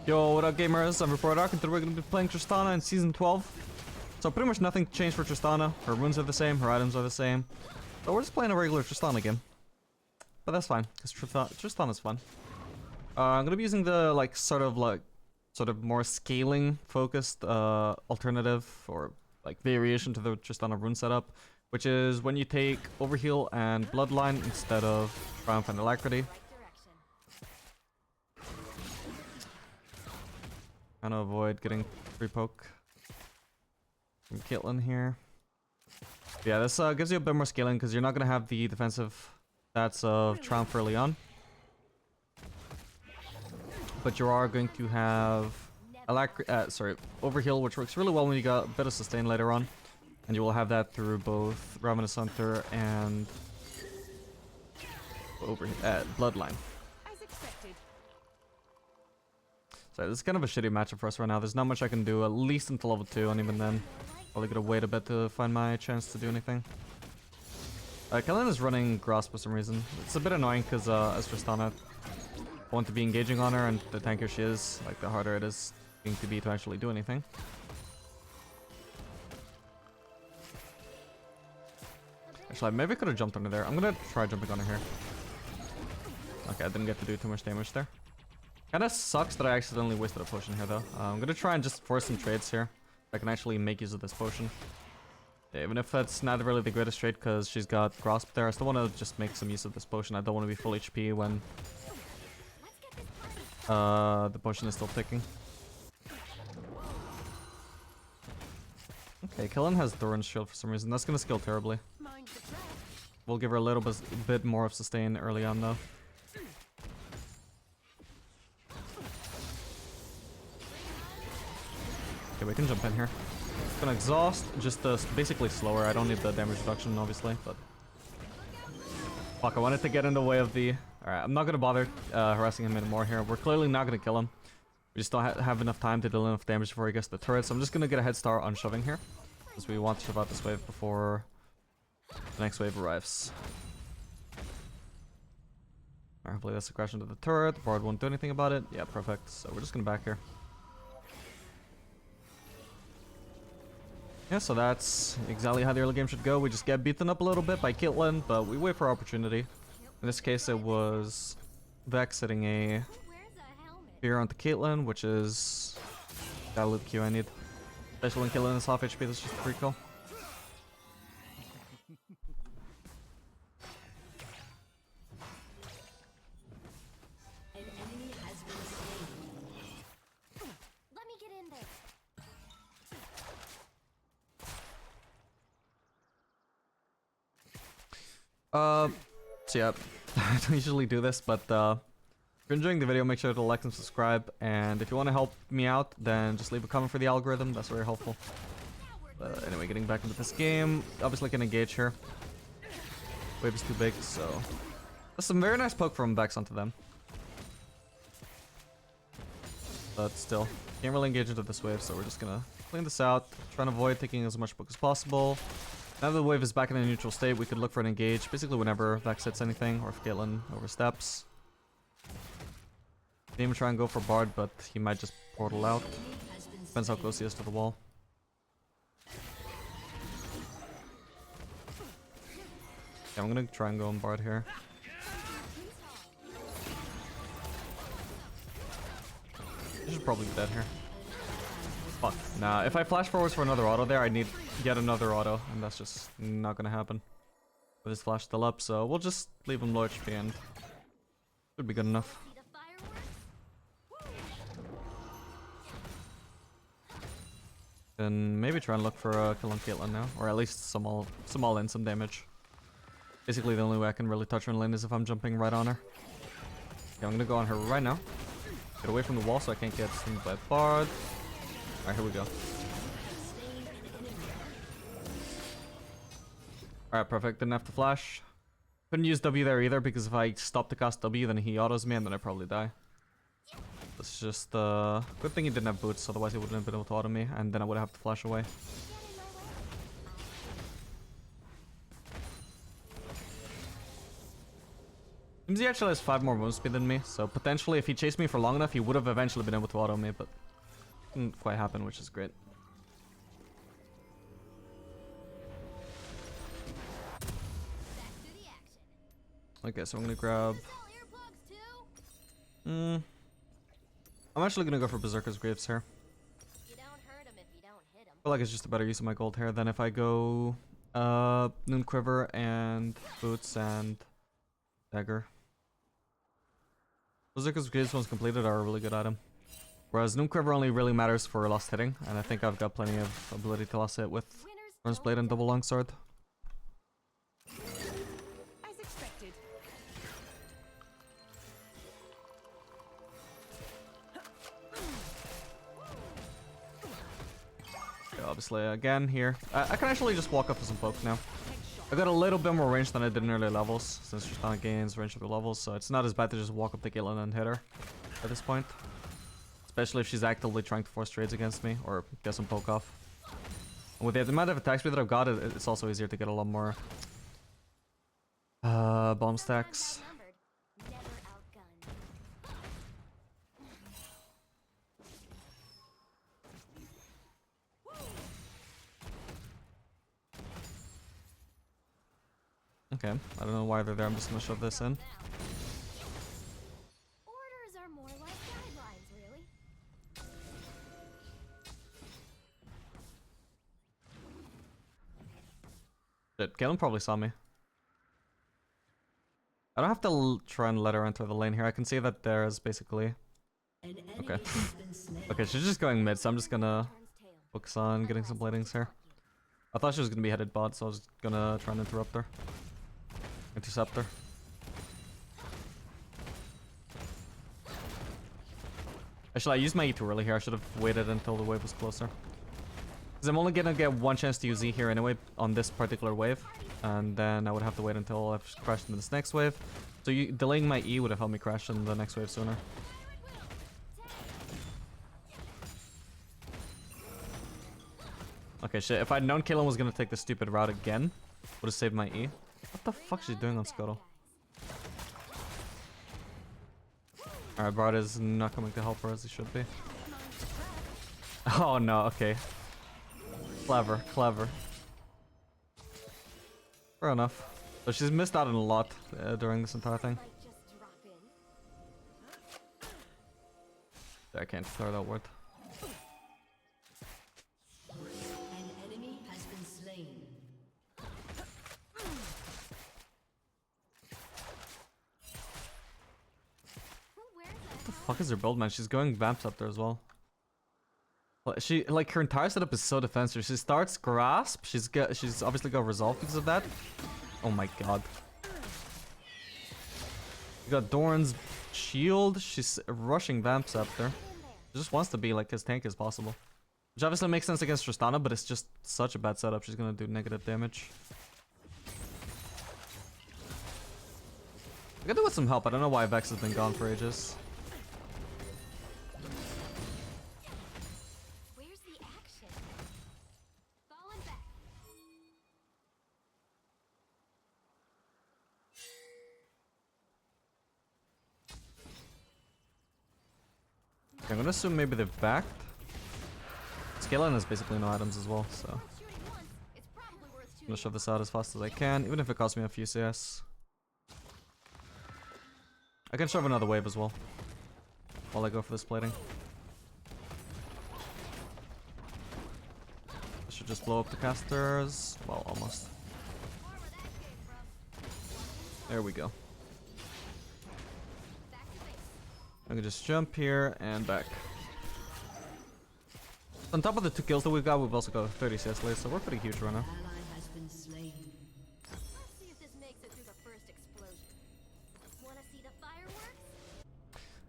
Yo, what up gamers? I'm Reporter and today we're going to be playing Tristana in Season 12. So pretty much nothing changed for Tristana. Her runes are the same, her items are the same. So we're just playing a regular Tristana game. But that's fine, because Tristana's fun. I'm going to be using the sort of more scaling focused alternative or variation to the Tristana rune setup. Which is when you take Overheal and Bloodline instead of Triumph and Alacrity. Trying to avoid getting free poke from Caitlyn here. Yeah, this gives you a bit more scaling because you're not going to have the defensive stats of Triumph early on. But you are going to have Overheal, which works really well when you got a bit of sustain later on. And you will have that through both Ravenous Hunter and Bloodline. So this is kind of a shitty matchup for us right now. There's not much I can do, at least until level 2, and even then, probably gonna wait a bit to find my chance to do anything. Kraken is running Grasp for some reason. It's a bit annoying because as Tristana, I want to be engaging on her, and the tankier she is, the harder it is going to be to actually do anything. Actually, maybe I could have jumped under there. I'm gonna try jumping under here. Okay, I didn't get to do too much damage there. Kinda sucks that I accidentally wasted a potion here though. I'm gonna try and just force some trades here. I can actually make use of this potion. Yeah, even if that's not really the greatest trade because she's got Grasp there, I still want to just make some use of this potion. I don't want to be full HP when the potion is still ticking. Okay, Kellen has Doran's shield for some reason. That's gonna skill terribly. We'll give her a little bit more of sustain early on though. Okay, we can jump in here. It's gonna exhaust, just basically slower. I don't need the damage reduction, obviously, but... Fuck, I wanted to get in the way of the... Alright, I'm not gonna bother harassing him anymore here. We're clearly not gonna kill him. We just don't have enough time to deal enough damage before he gets the turret, so I'm just gonna get a head start on shoving here. Because we want to shove out this wave before the next wave arrives. Alright, hopefully that's a crash into the turret. The board won't do anything about it. Yeah, perfect. So we're just gonna back here. Yeah, so that's exactly how the early game should go. We just get beaten up a little bit by Caitlyn, but we wait for our opportunity. In this case, it was Vex hitting a fear onto Caitlyn, which is that loot Q I need. Especially when Caitlyn is half HP, that's just a free kill. So yeah, I don't usually do this, but if you're enjoying the video, make sure to like and subscribe, and if you want to help me out, then just leave a comment for the algorithm, that's very helpful. Anyway, getting back into this game, obviously can engage here. Wave is too big, so... That's some very nice poke from Vex onto them. But still, can't really engage into this wave, so we're just gonna clean this out, trying to avoid taking as much poke as possible. Now that the wave is back in a neutral state, we could look for an engage, basically whenever Vex hits anything, or if Caitlyn oversteps. Didn't even try and go for Bard, but he might just portal out. Depends how close he is to the wall. Yeah, I'm gonna try and go on Bard here. He should probably be dead here. Fuck. Nah, if I flash forwards for another auto there, I need yet another auto, and that's just not gonna happen. With his flash still up, so we'll just leave him low HP and should be good enough. Then maybe try and look for a kill on Caitlyn now, or at least some all-in, some damage. Basically the only way I can really touch her in lane is if I'm jumping right on her. Okay, I'm gonna go on her right now. Get away from the wall so I can't get stung by Bard. Alright, here we go. Alright, perfect. Didn't have to flash. Couldn't use W there either because if I stop to cast W then he autos me and then I probably die. It's just good thing he didn't have boots, otherwise he wouldn't have been able to auto me and then I would have to flash away. Seems he actually has 5 more move speed than me, so potentially if he chased me for long enough, he would have eventually been able to auto me, but didn't quite happen, which is great. Okay, so I'm gonna grab... I'm actually gonna go for Berserker's Greaves here. I feel like it's just a better use of my gold here than if I go Noon Quiver and Boots and Dagger. Berserker's Greaves once completed are a really good item. Whereas Noon Quiver only really matters for lost hitting, and I think I've got plenty of ability to lost hit with Burns Blade and Double Longsword. As expected. Okay, obviously, again here. I can actually just walk up for some poke now. I got a little bit more range than I did in earlier levels, since Tristana gains range of the levels, so it's not as bad to just walk up to Caitlyn and hit her at this point. Especially if she's actively trying to force trades against me, or get some poke off. And with the amount of attack speed that I've got, it's also easier to get a lot more bomb stacks. Okay, I don't know why they're there, I'm just gonna shove this in. Orders are more like guidelines, really. Shit, Caitlyn probably saw me. I don't have to try and let her enter the lane here, I can see that there's basically... Okay. Okay, she's just going mid, so I'm just gonna focus on getting some bladings here. I thought she was gonna be headed bot, so I was gonna try and interrupt her. Intercept her. Actually, I used my E too early here. I should have waited until the wave was closer. Because I'm only gonna get one chance to use E here anyway on this particular wave. And then I would have to wait until I've crashed into this next wave. So delaying my E would have helped me crash in the next wave sooner. Okay, shit. If I'd known Caitlyn was gonna take this stupid route again, would have saved my E. What the fuck is she doing on Scuttle? Alright, Bard is not coming to help her as he should be. Oh no, okay. Clever, clever. Fair enough. But she's missed out on a lot during this entire thing. I can't throw that word. What the fuck is her build, man? She's going Vamps up there as well. She, like, her entire setup is so defensive. She starts Grasp. She's obviously got Resolve because of that. Oh my god. You got Doran's Shield. She's rushing Vamps up there. She just wants to be, like, as tanky as possible. Which obviously makes sense against Tristana, but it's just such a bad setup. She's gonna do negative damage. I could do with some help. I don't know why Vex has been gone for ages. I'm gonna assume maybe they've backed. Caitlyn has basically no items as well, so I'm gonna shove this out as fast as I can, even if it costs me a few CS. I can shove another wave as well while I go for this plating. I should just blow up the casters. Well, almost. There we go. I can just jump here and back. On top of the 2 kills that we've got, we've also got 30 CS later, so we're pretty huge right now.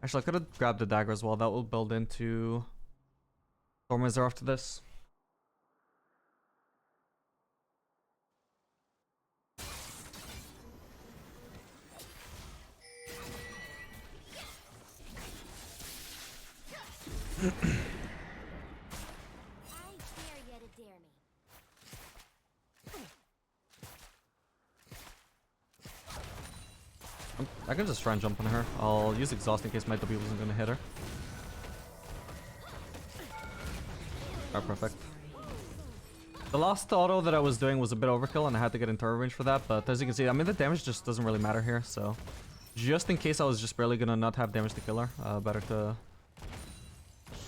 Actually, I could have grabbed the dagger as well. That will build into Stormrazor after this. I can just try and jump on her. I'll use exhaust in case my W wasn't gonna hit her. Alright, perfect. The last auto that I was doing was a bit overkill and I had to get into her range for that, but as you can see, I mean, the damage just doesn't really matter here, so just in case I was just barely gonna not have damage to kill her, better to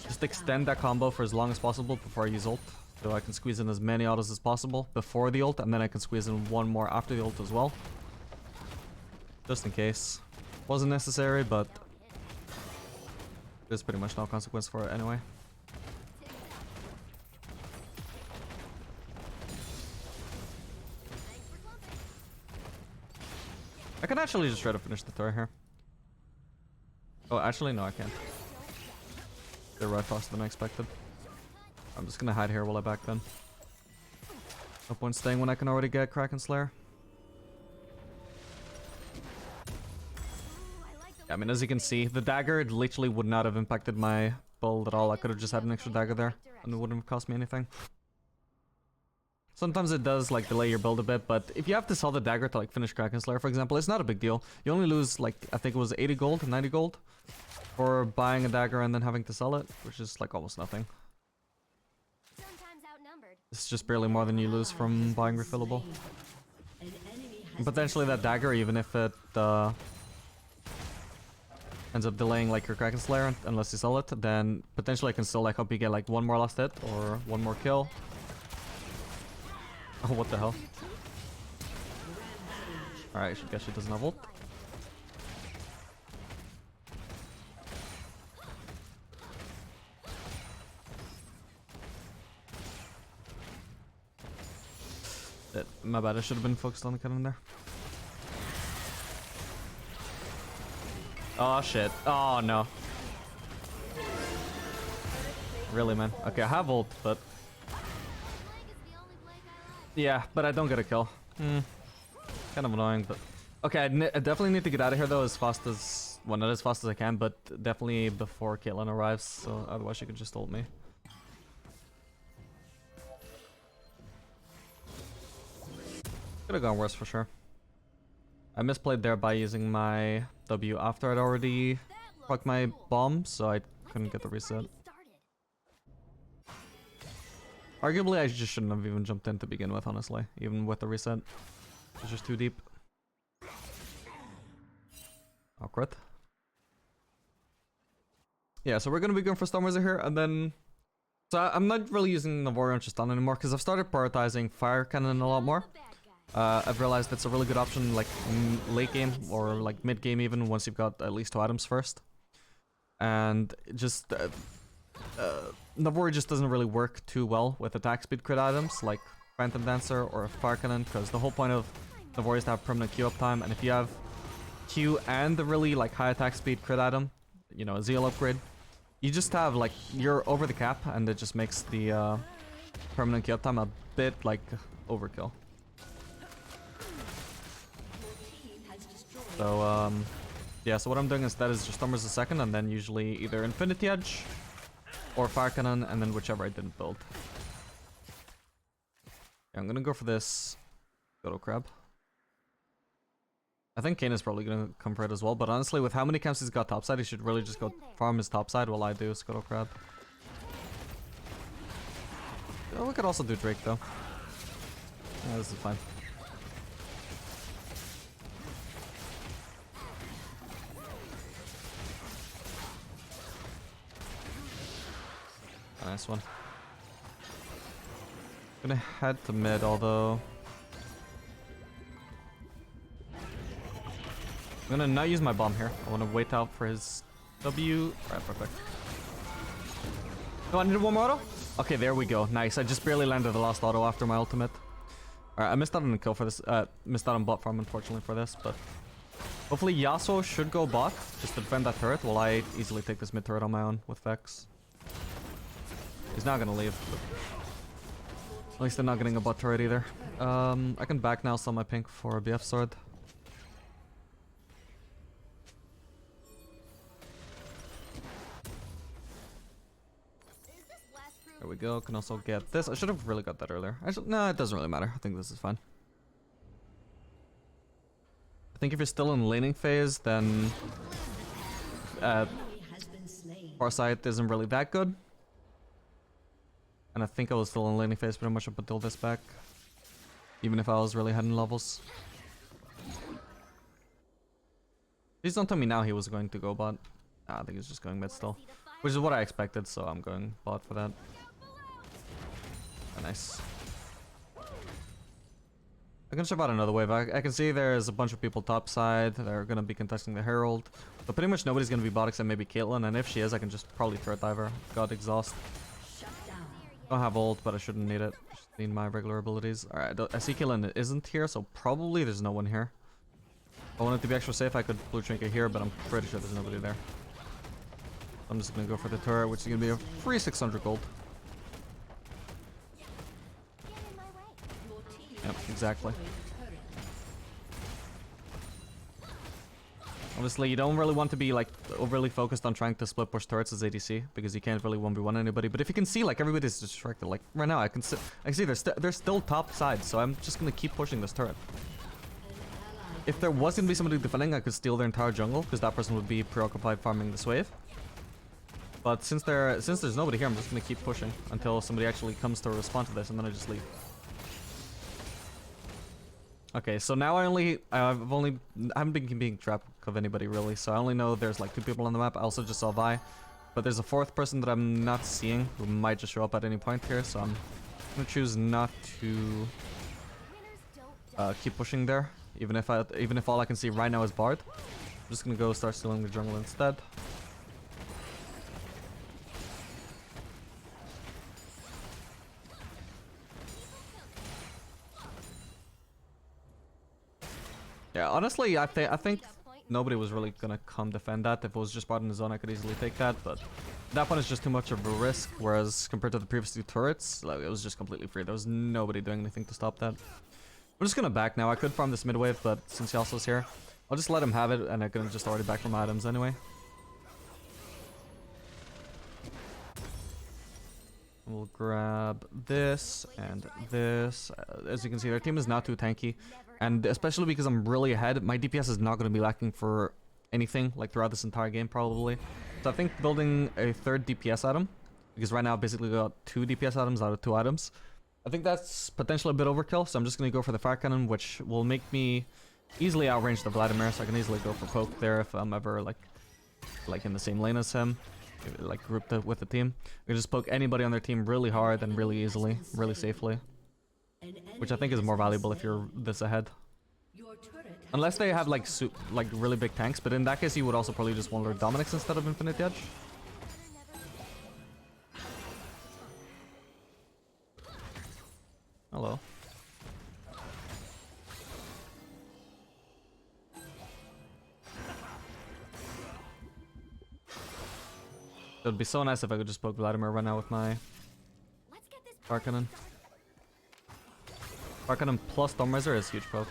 just extend that combo for as long as possible before I use ult, so I can squeeze in as many autos as possible before the ult, and then I can squeeze in one more after the ult as well. Just in case. Wasn't necessary, but there's pretty much no consequence for it anyway. I can actually just try to finish the turret here. Oh, actually, no, I can't. They're right faster than I expected. I'm just gonna hide here while I back then. No point staying when I can already get Kraken Slayer. Yeah, I mean, as you can see, the dagger literally would not have impacted my build at all. I could have just had an extra dagger there, and it wouldn't have cost me anything. Sometimes it does like delay your build a bit, but if you have to sell the dagger to like finish Kraken Slayer, for example, it's not a big deal. You only lose like, I think it was 80 gold, 90 gold for buying a dagger and then having to sell it, which is like almost nothing. It's just barely more than you lose from buying refillable. And potentially that dagger, even if it ends up delaying like your Kraken Slayer unless you sell it, then potentially I can still like help you get like one more last hit or one more kill. Oh, what the hell? Alright, I guess she doesn't have ult. My bad, I should have been focused on the cannon there. Oh shit. Oh no. Really, man. Okay, I have ult, but yeah, but I don't get a kill. Kind of annoying, but okay, I definitely need to get out of here though as fast as, well, not as fast as I can, but definitely before Caitlyn arrives, so otherwise she could just ult me. Could have gone worse for sure. I misplayed there by using my W after I'd already procced my bomb, so I couldn't get the reset. Arguably, I just shouldn't have even jumped in to begin with, honestly. Even with the reset. It's just too deep. Awkward. Yeah, so we're gonna be going for Stormrazor here, and then... So I'm not really using Navarro and Tristana anymore, because I've started prioritizing Firecannon a lot more. I've realized that's a really good option, like, late game, or like mid-game even, once you've got at least 2 items first. And just... Navarro just doesn't really work too well with attack speed crit items like Phantom Dancer or Firecannon, because the whole point of Navarro is to have permanent Q up time, and if you have Q and the really like high attack speed crit item, you know, a Zeal upgrade, you just have like, you're over the cap, and it just makes the permanent Q up time a bit like overkill. So yeah, so what I'm doing instead is just Stormrazor second, and then usually either Infinity Edge or Firecannon, and then whichever I didn't build. Yeah, I'm gonna go for this Scuttle Crab. I think Kane is probably gonna come for it as well, but honestly, with how many camps he's got topside, he should really just go farm his topside while I do Scuttle Crab. Oh, we could also do Drake though. Yeah, this is fine. Nice one. Gonna head to mid, although I'm gonna not use my bomb here. I want to wait out for his W. Alright, perfect. Oh, I needed one more auto? Okay, there we go. Nice. I just barely landed the last auto after my ultimate. Alright, I missed out on a kill for this. Missed out on bot farm, unfortunately, for this, but hopefully Yasuo should go bot just to defend that turret while I easily take this mid turret on my own with Vex. He's not gonna leave. At least they're not getting a bot turret either. I can back now, sell my pink for a BF sword. There we go. Can also get this. I should have really got that earlier. No, it doesn't really matter. I think this is fine. I think if you're still in laning phase, then Farsight isn't really that good. And I think I was still in laning phase pretty much up until this back. Even if I was really heading levels. Please don't tell me now he was going to go bot. Nah, I think he's just going mid still. Which is what I expected, so I'm going bot for that. Oh, nice. I can shove out another wave. I can see there's a bunch of people top side. They're gonna be contesting the Herald. But pretty much nobody's gonna be bot except maybe Caitlyn. And if she is, I can just probably turret dive her. Got exhaust. Don't have ult, but I shouldn't need it. Just need my regular abilities. Alright, I see Caitlyn isn't here, so probably there's no one here. If I wanted to be extra safe, I could blue trinket here, but I'm pretty sure there's nobody there. I'm just gonna go for the turret, which is gonna be a free 600 gold. Yep, exactly. Obviously, you don't really want to be like overly focused on trying to split push turrets as ADC because you can't really 1v1 anybody. But if you can see, like, everybody's distracted. Like right now, I can see they're still top side, so I'm just gonna keep pushing this turret. If there was gonna be somebody defending, I could steal their entire jungle because that person would be preoccupied farming this wave. But since there's nobody here, I'm just gonna keep pushing until somebody actually comes to respond to this, and then I just leave. Okay, so now I haven't been keeping track of anybody really, so I only know there's like 2 people on the map. I also just saw Vi, but there's a 4th person that I'm not seeing who might just show up at any point here, so I'm gonna choose not to keep pushing there, even if all I can see right now is Bard. I'm just gonna go start stealing the jungle instead. Yeah, honestly, I think nobody was really gonna come defend that. If it was just bot in the zone, I could easily take that, but that one is just too much of a risk, whereas compared to the previous 2 turrets, like, it was just completely free. There was nobody doing anything to stop that. I'm just gonna back now. I could farm this mid wave, but since Yasuo's here, I'll just let him have it, and I can just already back from items anyway. We'll grab this and this. As you can see, their team is not too tanky. And especially because I'm really ahead, my DPS is not going to be lacking for anything, like throughout this entire game probably. So I think building a 3rd DPS item, because right now I basically got 2 DPS items out of 2 items. I think that's potentially a bit overkill, so I'm just going to go for the Firecannon, which will make me easily outrange the Vladimir, so I can easily go for poke there if I'm ever like in the same lane as him. Like grouped with the team. We can just poke anybody on their team really hard and really easily, really safely. Which I think is more valuable if you're this ahead. Unless they have like really big tanks, but in that case you would also probably just want Lord Dominic's instead of Infinite Edge. Hello. It would be so nice if I could just poke Vladimir right now with my Firecannon. Firecannon plus Stormrazor is huge poke.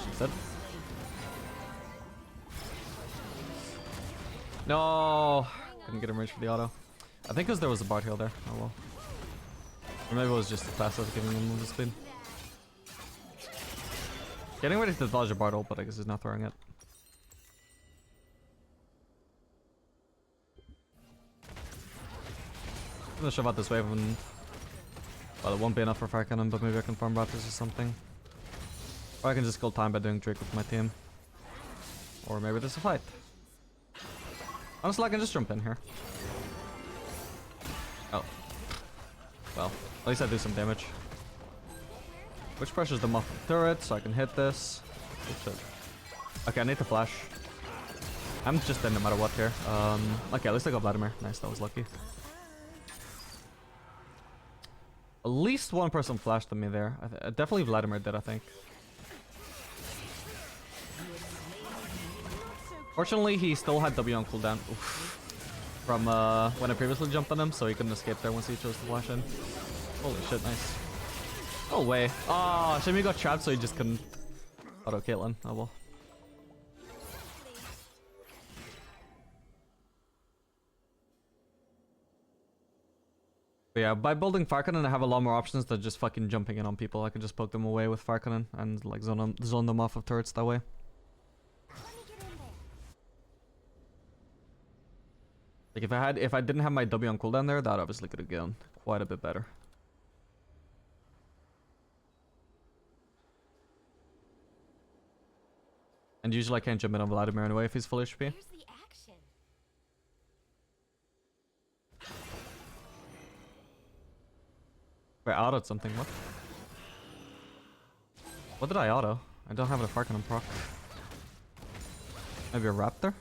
She's dead. No! Couldn't get him range for the auto. I think because there was a bard heal there. Oh well. Or maybe it was just the passive giving him the speed. Getting ready to dodge a bard ult, but I guess he's not throwing it. I'm gonna shove out this wave and... well, it won't be enough for Firecannon, but maybe I can farm Raptors or something. Or I can just kill time by doing Drake with my team. Or maybe there's a fight. Honestly, I can just jump in here. Oh. Well, at least I do some damage. Which pressures them off the turret, so I can hit this. Oh shit. Okay, I need to flash. I'm just dead no matter what here. Okay, at least I got Vladimir. Nice, that was lucky. At least one person flashed at me there. Definitely Vladimir did, I think. Fortunately, he still had W on cooldown. Oof. From when I previously jumped on him, so he couldn't escape there once he chose to flash in. Holy shit, nice. No way. Oh, Shimmy got trapped, so he just couldn't auto Caitlyn. Oh well. But yeah, by building Firecannon, I have a lot more options than just fucking jumping in on people. I can just poke them away with Firecannon and like zone them off of turrets that way. Like if I didn't have my W on cooldown there, that obviously could have gone quite a bit better. And usually I can't jump in on Vladimir anyway if he's full HP. Here's the action. Wait, I autoed something, what? What did I auto? I don't have a Firecannon proc. Maybe a Raptor?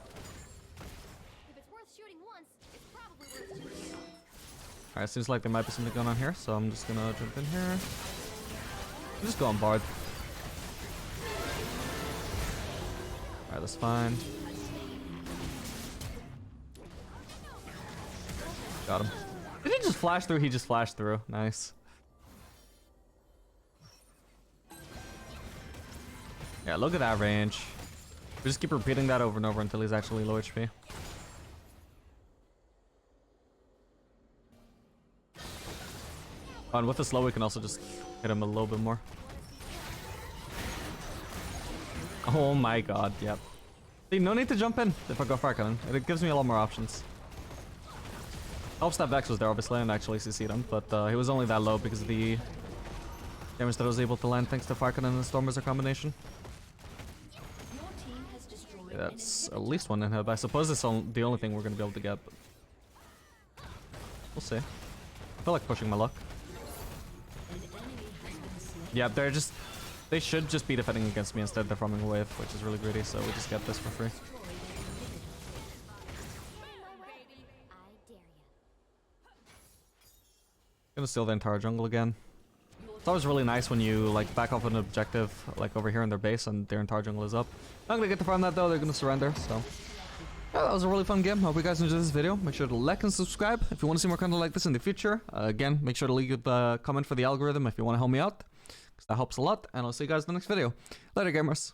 If it's worth shooting once, it's probably worth shooting twice. Alright, seems like there might be something going on here, so I'm just gonna jump in here. Just go on Bard. Alright, that's fine. Got him. Did he just flash through? He just flashed through. Nice. Yeah, look at that range. We just keep repeating that over and over until he's actually low HP. And with the slow, we can also just hit him a little bit more. Oh my god, yep. See, no need to jump in if I go Firecannon. It gives me a lot more options. Helps that Vex was there, obviously, and actually CC'd him, but he was only that low because of the damage that I was able to land thanks to Firecannon and the Stormrazor combination. Yeah, that's at least one inhib. I suppose it's the only thing we're going to be able to get, but we'll see. I feel like pushing my luck. Yeah, they should just be defending against me instead. They're farming a wave, which is really greedy, so we just get this for free. Gonna steal the entire jungle again. It's always really nice when you like back off an objective like over here in their base and their entire jungle is up. Not gonna get to farm that though, they're gonna surrender, so. Yeah, that was a really fun game. Hope you guys enjoyed this video. Make sure to like and subscribe if you want to see more content like this in the future. Again, make sure to leave a comment for the algorithm if you want to help me out, because that helps a lot. And I'll see you guys in the next video. Later, gamers.